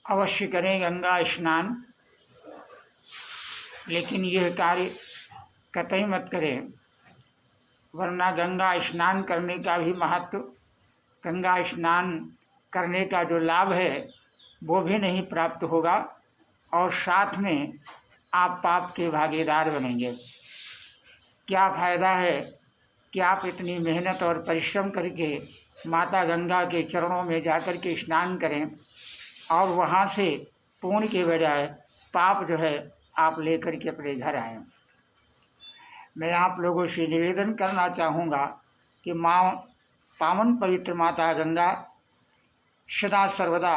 अवश्य करें गंगा स्नान, लेकिन यह कार्य कतई मत करें, वरना गंगा स्नान करने का भी महत्व, गंगा स्नान करने का जो लाभ है वो भी नहीं प्राप्त होगा और साथ में आप पाप के भागीदार बनेंगे। क्या फ़ायदा है कि आप इतनी मेहनत और परिश्रम करके माता गंगा के चरणों में जाकर के स्नान करें और वहाँ से पुण्य के बजाय पाप जो है आप लेकर के अपने घर आएँ। मैं आप लोगों से निवेदन करना चाहूँगा कि माँ पावन पवित्र माता गंगा सदा सर्वदा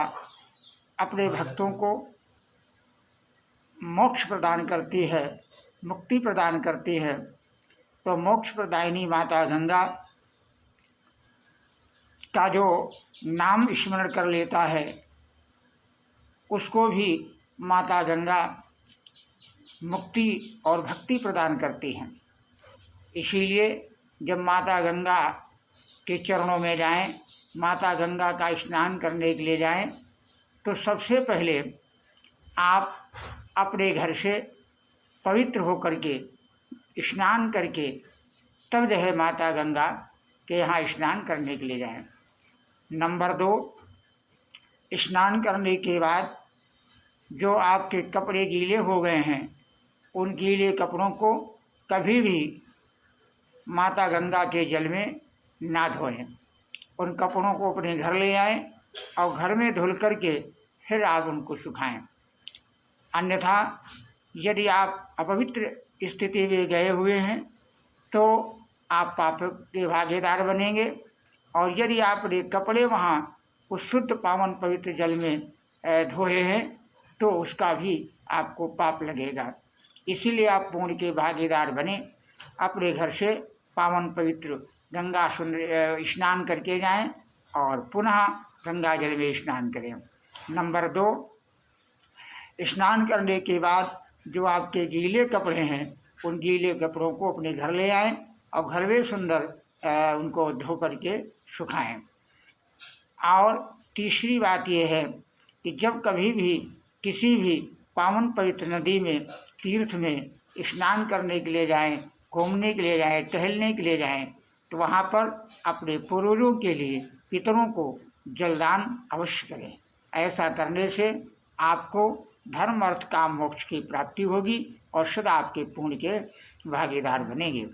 अपने भक्तों को मोक्ष प्रदान करती है, मुक्ति प्रदान करती है। तो मोक्ष प्रदायिनी माता गंगा का जो नाम स्मरण कर लेता है उसको भी माता गंगा मुक्ति और भक्ति प्रदान करती हैं। इसीलिए जब माता गंगा के चरणों में जाएं, माता गंगा का स्नान करने के लिए जाएं, तो सबसे पहले आप अपने घर से पवित्र होकर के स्नान करके तब जो है माता गंगा के यहाँ स्नान करने के लिए जाएं। नंबर 2, स्नान करने के बाद जो आपके कपड़े गीले हो गए हैं उन गीले कपड़ों को कभी भी माता गंगा के जल में ना धोएं। उन कपड़ों को अपने घर ले आएं और घर में धुल करके फिर आप उनको सुखाएं। अन्यथा यदि आप अपवित्र स्थिति में गए हुए हैं तो आप पाप के भागीदार बनेंगे और यदि आपने कपड़े वहाँ उस शुद्ध पावन पवित्र जल में धोए हैं तो उसका भी आपको पाप लगेगा। इसीलिए आप पुण्य के भागीदार बने, अपने घर से पावन पवित्र गंगा स्नान करके जाएं और पुनः गंगा जल में स्नान करें। नंबर 2, स्नान करने के बाद जो आपके गीले कपड़े हैं उन गीले कपड़ों को अपने घर ले आएं और घर में सुंदर उनको धो करके सुखाएं। और तीसरी बात यह है कि जब कभी भी किसी भी पावन पवित्र नदी में, तीर्थ में स्नान करने के लिए जाएं, घूमने के लिए जाएं, टहलने के लिए जाएं, तो वहाँ पर अपने पूर्वजों के लिए, पितरों को जलदान अवश्य करें। ऐसा करने से आपको धर्म अर्थ काम मोक्ष की प्राप्ति होगी और सदा आपके पुण्य के भागीदार बनेंगे।